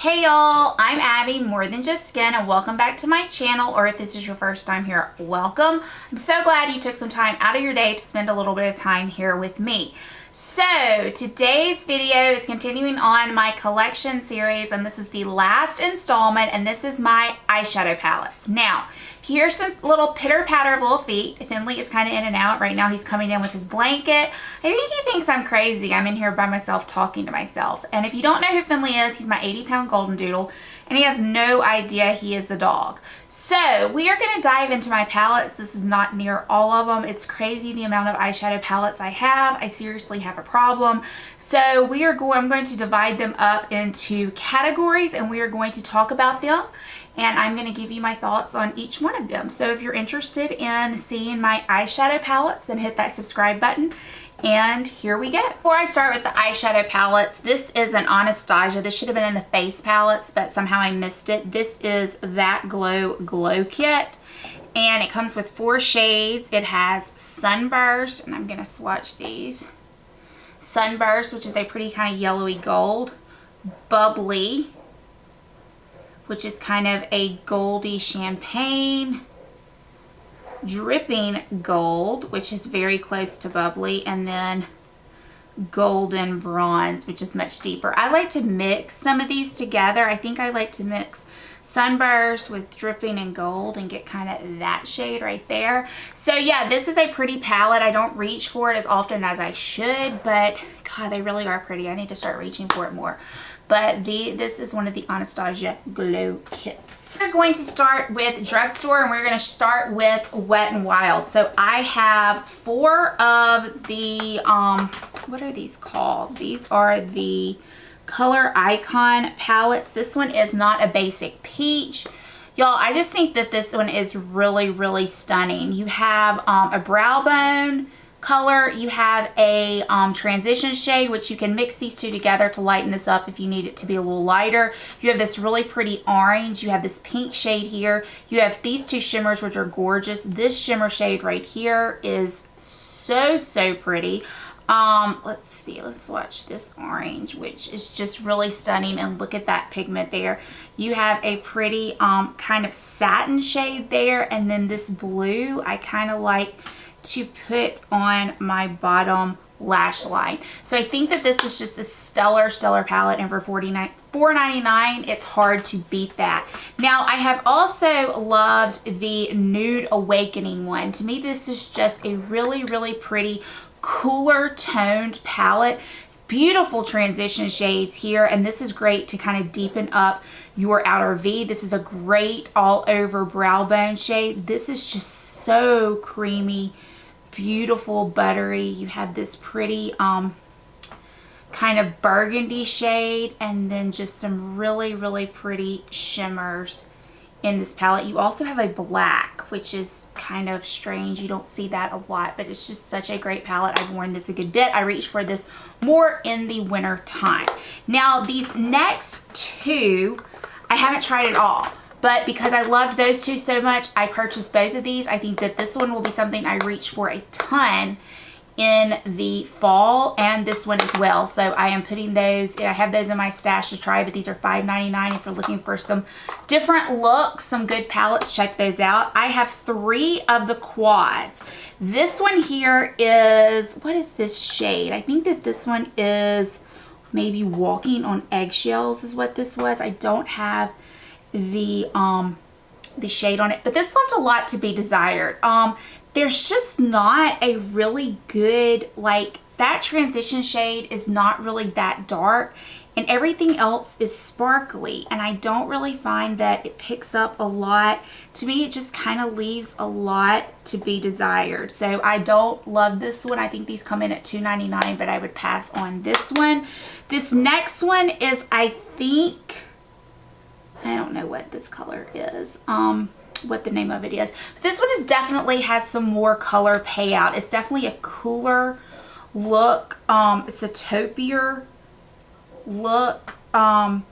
Hey y'all, I'm Abby, More Than Just Skin, and welcome back to my channel, or if this is your first time here, welcome. I'm so glad you took some time out of your day to spend a little bit of time here with me. So today's video is continuing on my collection series, and this is the last installment, and this is my eyeshadow palettes. Now, here's some little pitter patter of little feet. Finley is kind of in and out. Right now he's coming in with his blanket. I think he thinks I'm crazy. I'm in here by myself talking to myself. And if you don't know who Finley is, he's my 80-pound golden doodle, and he has no idea he is a dog. So we are going to dive into my palettes. This is not near all of them. It's crazy the amount of eyeshadow palettes I have. I seriously have a problem. So I'm going to divide them up into categories, and we are going to talk about them. And I'm going to give you my thoughts on each one of them. So if you're interested in seeing my eyeshadow palettes, then hit that subscribe button. And here we go. Before I start with the eyeshadow palettes, this is an Anastasia. This should have been in the face palettes, but somehow I missed it. This is That Glow Kit. And it comes with 4 shades. It has Sunburst, and I'm going to swatch these. Sunburst, which is a pretty kind of yellowy gold. Bubbly, which is kind of a goldy champagne. Dripping Gold, which is very close to bubbly, and then Golden Bronze, which is much deeper. I like to mix some of these together. I think I like to mix Sunburst with Dripping and Gold and get kind of that shade right there. So yeah, this is a pretty palette. I don't reach for it as often as I should, but God, they really are pretty. I need to start reaching for it more. But this is one of the Anastasia Glow Kits. We're going to start with drugstore, and we're going to start with Wet n Wild. So I have 4 of the, what are these called? These are the Color Icon palettes. This one is not a basic peach. Y'all, I just think that this one is really, really stunning. You have a brow bone color, you have a transition shade, which you can mix these two together to lighten this up if you need it to be a little lighter. You have this really pretty orange, you have this pink shade here, you have these 2 shimmers, which are gorgeous. This shimmer shade right here is so pretty. Let's see, let's swatch this orange, which is just really stunning, and look at that pigment there. You have a pretty kind of satin shade there, and then this blue I kind of like to put on my bottom lash line. So I think that this is just a stellar palette, and for $4.99 it's hard to beat that. Now I have also loved the Nude Awakening one. To me, this is just a really pretty cooler toned palette. Beautiful transition shades here, and this is great to kind of deepen up your outer V. This is a great all over brow bone shade. This is just so creamy, beautiful, buttery. You have this pretty kind of burgundy shade, and then just some really pretty shimmers in this palette. You also have a black, which is kind of strange. You don't see that a lot, but it's just such a great palette. I've worn this a good bit. I reach for this more in the winter time. Now these next 2 I haven't tried at all, but because I loved those 2 so much, I purchased both of these. I think that this one will be something I reach for a ton in the fall, and this one as well. So I am putting those, I have those in my stash to try, but these are $5.99 if you're looking for some different looks, some good palettes, check those out. I have 3 of the quads. This one here is, what is this shade? I think that this one is maybe Walking on Eggshells is what this was. I don't have the shade on it, but this left a lot to be desired. There's just not a really good, like, that transition shade is not really that dark, and everything else is sparkly, and I don't really find that it picks up a lot. To me, it just kind of leaves a lot to be desired. So I don't love this one. I think these come in at $2.99, but I would pass on this one. This next one is, I think, I don't know what this color is, what the name of it is. But this one is definitely has some more color payout. It's definitely a cooler look. It's a taupier look, and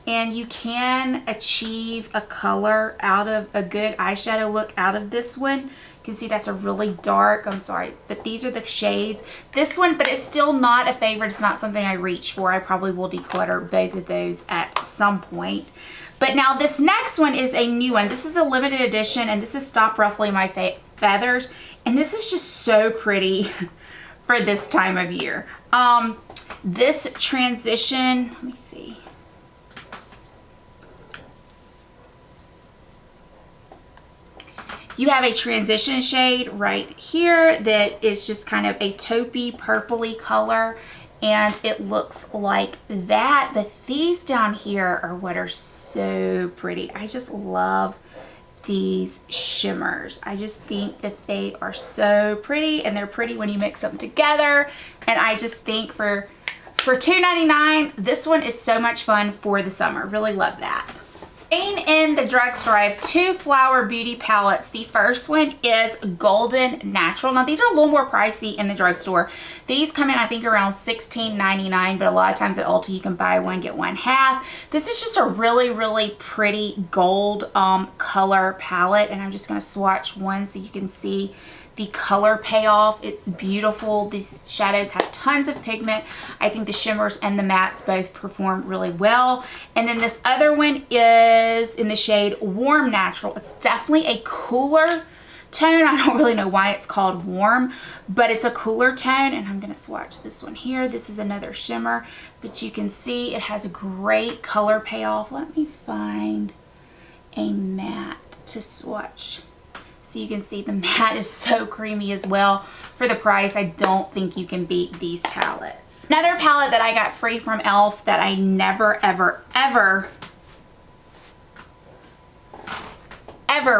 you can achieve a color out of a good eyeshadow look out of this one. can see that's a really dark, I'm sorry, but these are the shades. This one, but it's still not a favorite. It's not something I reach for. I probably will declutter both of those at some point. But now this next one is a new one. This is a limited edition, and this is Stop Ruffling My Feathers. And this is just so pretty for this time of year. This transition, let me see. You have a transition shade right here that is just kind of a taupey, purpley color, and it looks like that. But these down here are what are so pretty. I just love these shimmers. I just think that they are so pretty, and they're pretty when you mix them together. And I just think for $2.99, this one is so much fun for the summer. Really love that. In the drugstore, I have two Flower Beauty palettes. The first one is Golden Natural. Now, these are a little more pricey in the drugstore. These come in, I think, around $16.99, but a lot of times at Ulta, you can buy one, get one half. This is just a really, really pretty gold color palette, and I'm just going to swatch one so you can see the color payoff. It's beautiful. These shadows have tons of pigment. I think the shimmers and the mattes both perform really well. And then this other one is in the shade Warm Natural. It's definitely a cooler tone. I don't really know why it's called warm, but it's a cooler tone. And I'm going to swatch this one here. This is another shimmer, but you can see it has a great color payoff. Let me find a matte to swatch. So you can see the matte is so creamy as well. For the price, I don't think you can beat these palettes. Another palette that I got free from e.l.f. that I never, ever, ever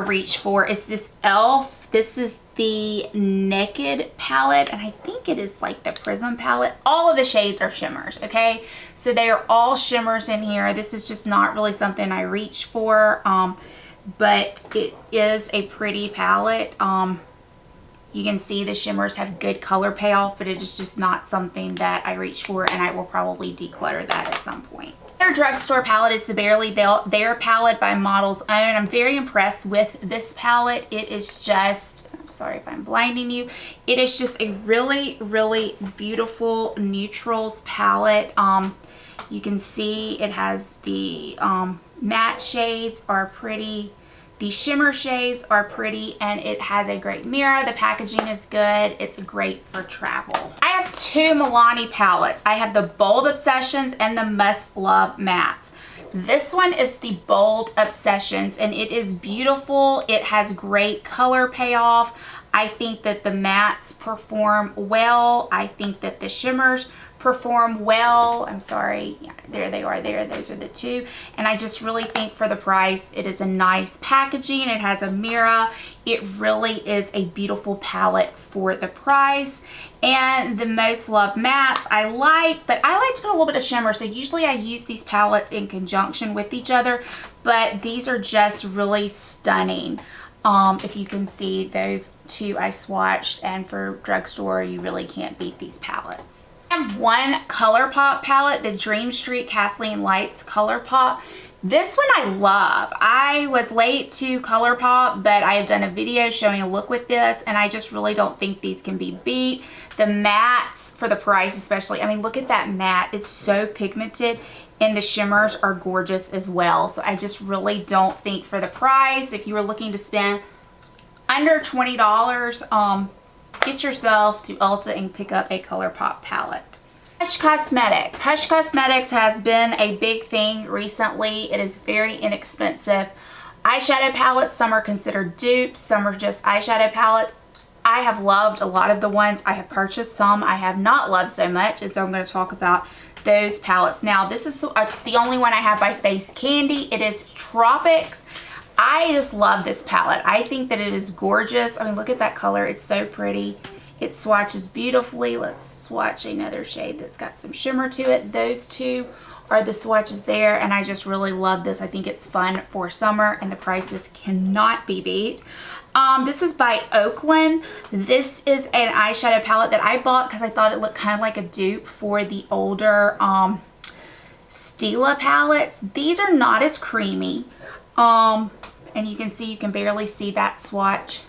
reach for is this e.l.f. This is the Naked palette, and I think it is like the Prism palette. All of the shades are shimmers, okay? So they are all shimmers in here. This is just not really something I reach for. But it is a pretty palette. You can see the shimmers have good color payoff, but it is just not something that I reach for, and I will probably declutter that at some point. Their drugstore palette is the Barely There palette by Model's Own. I'm very impressed with this palette. It is just, I'm sorry if I'm blinding you, it is just a really, really beautiful neutrals palette. You can see it has the matte shades are pretty, the shimmer shades are pretty, and it has a great mirror. The packaging is good. It's great for travel. I have two Milani palettes. I have the Bold Obsessions and the Must Love Mattes. This one is the Bold Obsessions, and it is beautiful. It has great color payoff. I think that the mattes perform well. I think that the shimmers perform well. I'm sorry, yeah, there they are there. Those are the two. And I just really think for the price, it is a nice packaging. It has a mirror. It really is a beautiful palette for the price. And the Most Loved Mattes I like, but I like to put a little bit of shimmer. So usually I use these palettes in conjunction with each other, but these are just really stunning. If you can see those two I swatched, and for drugstore, you really can't beat these palettes. I have one ColourPop palette, the Dream Street Kathleen Lights ColourPop. This one I love. I was late to ColourPop, but I have done a video showing a look with this, and I just really don't think these can be beat. The mattes, for the price especially, I mean, look at that matte. It's so pigmented, and the shimmers are gorgeous as well. So I just really don't think for the price, if you were looking to spend under $20, get yourself to Ulta and pick up a ColourPop palette. Hush Cosmetics. Hush Cosmetics has been a big thing recently. It is very inexpensive. Eyeshadow palettes, some are considered dupes, some are just eyeshadow palettes. I have loved a lot of the ones I have purchased. Some I have not loved so much, and so I'm going to talk about those palettes. Now, this is the only one I have by Face Candy. It is Tropics. I just love this palette. I think that it is gorgeous. I mean, look at that color. It's so pretty. It swatches beautifully. Let's swatch another shade that's got some shimmer to it. Those two are the swatches there, and I just really love this. I think it's fun for summer, and the prices cannot be beat. This is by Oakland. This is an eyeshadow palette that I bought because I thought it looked kind of like a dupe for the older Stila palettes. These are not as creamy. And you can see, you can barely see that swatch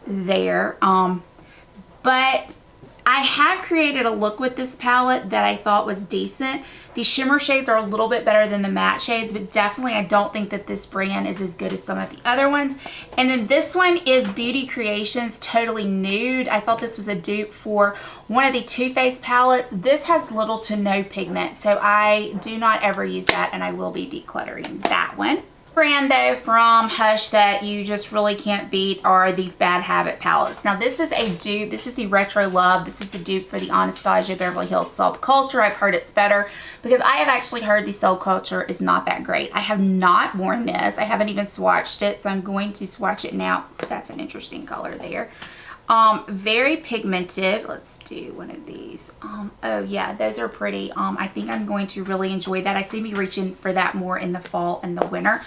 there. But I have created a look with this palette that I thought was decent. The shimmer shades are a little bit better than the matte shades, but definitely I don't think that this brand is as good as some of the other ones. And then this one is Beauty Creations Totally Nude. I thought this was a dupe for one of the Too Faced palettes. This has little to no pigment, so I do not ever use that, and I will be decluttering that one. Brand though from Hush that you just really can't beat are these Bad Habit palettes. Now this is a dupe. This is the Retro Love. This is the dupe for the Anastasia Beverly Hills Subculture. I've heard it's better because I have actually heard the Subculture is not that great. I have not worn this. I haven't even swatched it, so I'm going to swatch it now. That's an interesting color there. Very pigmented. Let's do one of these. Oh yeah, those are pretty. I think I'm going to really enjoy that. I see me reaching for that more in the fall and the winter.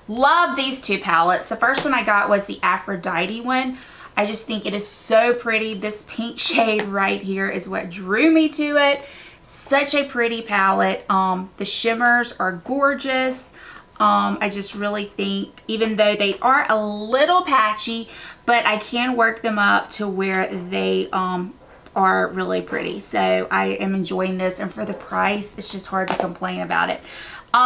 Love these two palettes. The first one I got was the Aphrodite one. I just think it is so pretty. This pink shade right here is what drew me to it. Such a pretty palette. The shimmers are gorgeous. I just really think, even though they are a little patchy, but I can work them up to where they are really pretty. So I am enjoying this, and for the price, it's just hard to complain about it.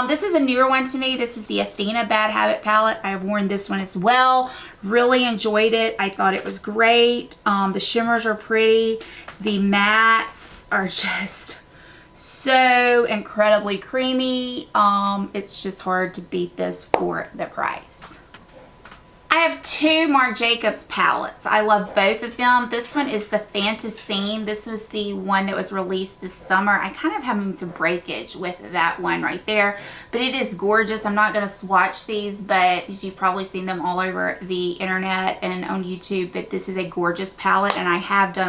This is a newer one to me. This is the Athena Bad Habit palette. I've worn this one as well. Really enjoyed it. I thought it was great. The shimmers are pretty. The mattes are just so incredibly creamy. It's just hard to beat this for the price. I have two Marc Jacobs palettes. I love both of them. This one is the Fantasine. This was the one that was released this summer. I kind of having some breakage with that one right there, but it is gorgeous. I'm not going to swatch these, but you've probably seen them all over the internet and on YouTube, but this is a gorgeous palette, and I have done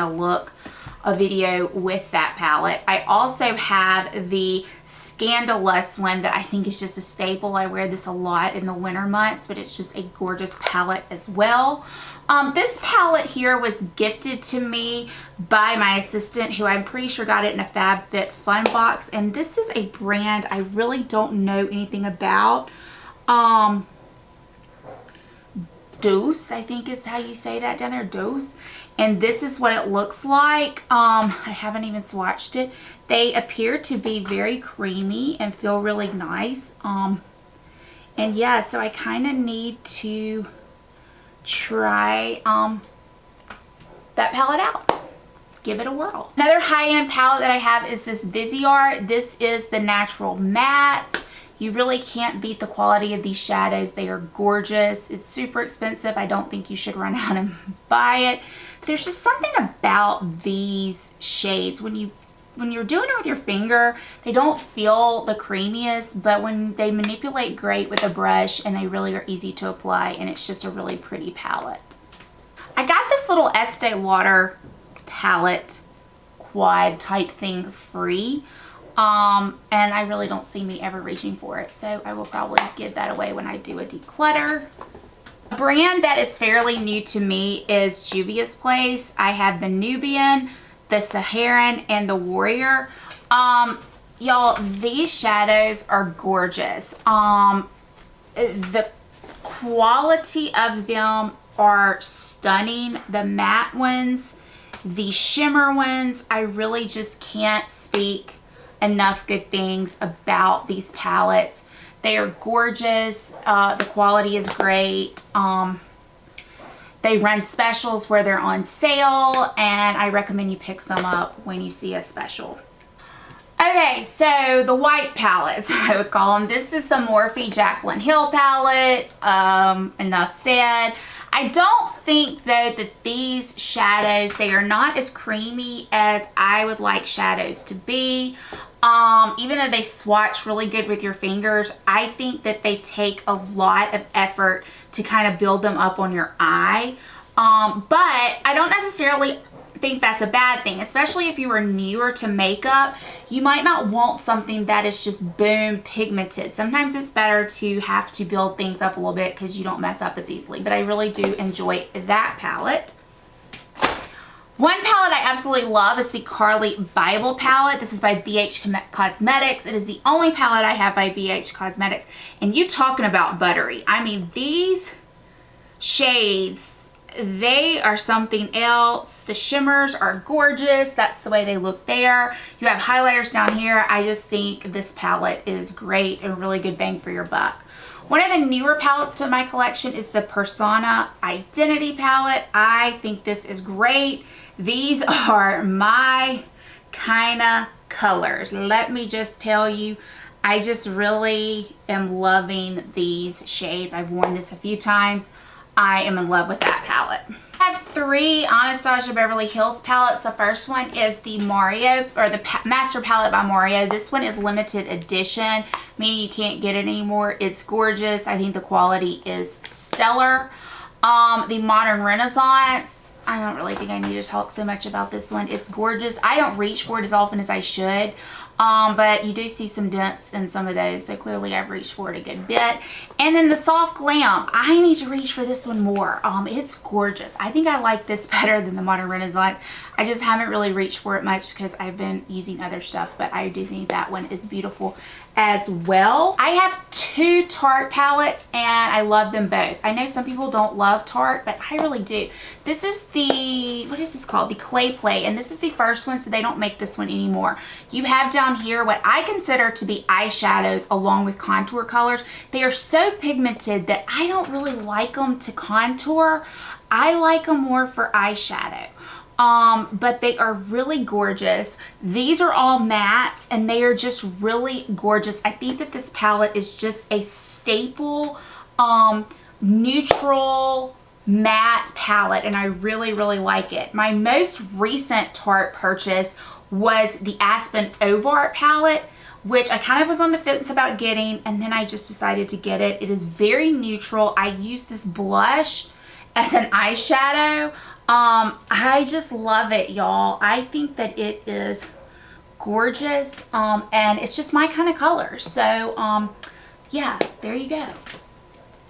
a video with that palette. I also have the Scandalous one that I think is just a staple. I wear this a lot in the winter months, but it's just a gorgeous palette as well. This palette here was gifted to me by my assistant, who I'm pretty sure got it in a FabFitFun box, and this is a brand I really don't know anything about. Dose, I think is how you say that down there, Dose. And this is what it looks like. I haven't even swatched it. They appear to be very creamy and feel really nice. And yeah, so I kind of need to try that palette out. Give it a whirl. Another high-end palette that I have is this Viseart. This is the Natural Matte. You really can't beat the quality of these shadows. They are gorgeous. It's super expensive. I don't think you should run out and buy it. But there's just something about these shades. When you're doing it with your finger, they don't feel the creamiest, but when they manipulate great with a brush, and they really are easy to apply, and it's just a really pretty palette. I got this little Estee Lauder palette quad type thing free. And I really don't see me ever reaching for it, so I will probably give that away when I do a declutter. A brand that is fairly new to me is Juvia's Place. I have the Nubian, the Saharan, and the Warrior. Y'all, these shadows are gorgeous. The quality of them are stunning. The matte ones, the shimmer ones, I really just can't speak enough good things about these palettes. They are gorgeous. The quality is great. They run specials where they're on sale, and I recommend you pick some up when you see a special. Okay, so the white palettes, I would call them. This is the Morphe Jaclyn Hill palette. Enough said. I don't think though that these shadows, they are not as creamy as I would like shadows to be. Even though they swatch really good with your fingers, I think that they take a lot of effort to kind of build them up on your eye. But I don't necessarily think that's a bad thing, especially if you are newer to makeup. You might not want something that is just boom pigmented. Sometimes it's better to have to build things up a little bit because you don't mess up as easily, but I really do enjoy that palette. One palette I absolutely love is the Carly Bible palette. This is by BH Cosmetics. It is the only palette I have by BH Cosmetics, and you talking about buttery. I mean, these shades, they are something else. The shimmers are gorgeous. That's the way they look there. You have highlighters down here. I just think this palette is great and really good bang for your buck. One of the newer palettes to my collection is the Persona Identity palette. I think this is great. These are my kind of colors. Let me just tell you, I just really am loving these shades. I've worn this a few times. I am in love with that palette. I have 3 Anastasia Beverly Hills palettes. The first one is the Mario, or the Master Palette by Mario. This one is limited edition, meaning you can't get it anymore. It's gorgeous. I think the quality is stellar. The Modern Renaissance, I don't really think I need to talk so much about this one. It's gorgeous. I don't reach for it as often as I should. But you do see some dents in some of those, so clearly I've reached for it a good bit. And then the Soft Glam, I need to reach for this one more. It's gorgeous. I think I like this better than the Modern Renaissance. I just haven't really reached for it much because I've been using other stuff, but I do think that one is beautiful as well. I have 2 Tarte palettes and I love them both. I know some people don't love Tarte, but I really do. This is the, what is this called? The Clay Play, and this is the first one, so they don't make this one anymore. You have down here what I consider to be eyeshadows along with contour colors. They are so pigmented that I don't really like them to contour. I like them more for eyeshadow. But they are really gorgeous. These are all mattes and they are just really gorgeous. I think that this palette is just a staple, neutral matte palette, and I really, really like it. My most recent Tarte purchase was the Aspen Ovart palette, which I kind of was on the fence about getting, and then I just decided to get it. It is very neutral. I use this blush as an eyeshadow. I just love it, y'all. I think that it is gorgeous, and it's just my kind of color. So, yeah, there you go.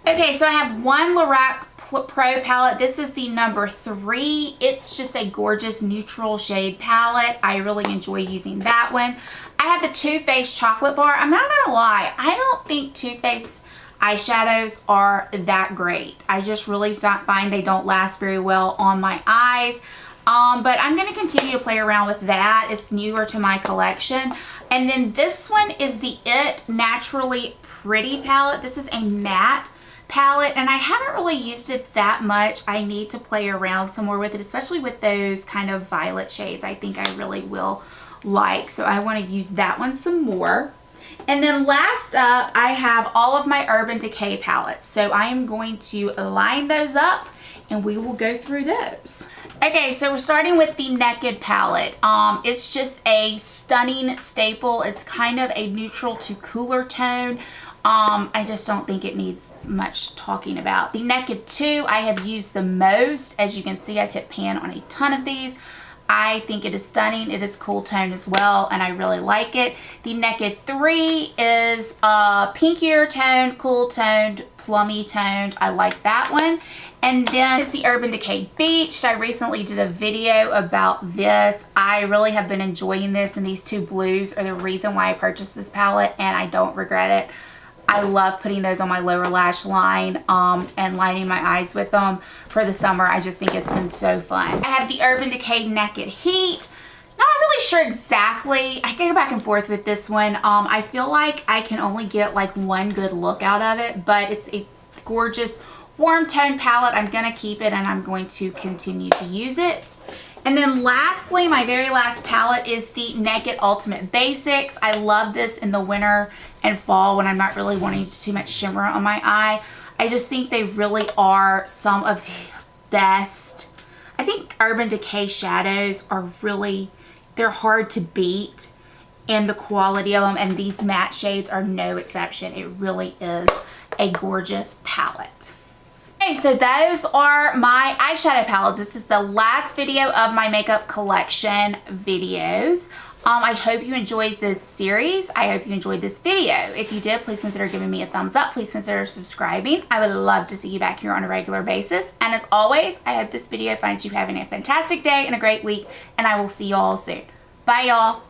Okay, so I have one Lorac Pro palette. This is the number 3. It's just a gorgeous neutral shade palette. I really enjoy using that one. I have the Too Faced Chocolate Bar. I'm not gonna lie, I don't think Too Faced eyeshadows are that great. I just really don't find they don't last very well on my eyes. But I'm going to continue to play around with that. It's newer to my collection. And then this one is the It Naturally Pretty palette. This is a matte palette, and I haven't really used it that much. I need to play around some more with it, especially with those kind of violet shades. I think I really will like. So I want to use that one some more. And then last up, I have all of my Urban Decay palettes. So I am going to line those up and we will go through those. Okay, so we're starting with the Naked palette. It's just a stunning staple. It's kind of a neutral to cooler tone. I just don't think it needs much talking about. The Naked 2 I have used the most. As you can see, I've hit pan on a ton of these. I think it is stunning. It is cool toned as well, and I really like it. The Naked 3 is pinkier toned, cool toned, plummy toned. I like that one. And then is the Urban Decay Beached. I recently did a video about this. I really have been enjoying this, and these 2 blues are the reason why I purchased this palette, and I don't regret it. I love putting those on my lower lash line and lining my eyes with them for the summer. I just think it's been so fun. I have the Urban Decay Naked Heat. Not really sure exactly. I can go back and forth with this one. I feel like I can only get like one good look out of it, but it's a gorgeous warm tone palette. I'm going to keep it and I'm going to continue to use it. And then lastly, my very last palette is the Naked Ultimate Basics. I love this in the winter and fall when I'm not really wanting too much shimmer on my eye. I just think they really are some of the best. I think Urban Decay shadows are really, they're hard to beat in the quality of them, and these matte shades are no exception. It really is a gorgeous palette. Okay, so those are my eyeshadow palettes. This is the last video of my makeup collection videos. I hope you enjoyed this series. I hope you enjoyed this video. If you did, please consider giving me a thumbs up. Please consider subscribing. I would love to see you back here on a regular basis. And as always, I hope this video finds you having a fantastic day and a great week, and I will see you all soon. Bye, y'all.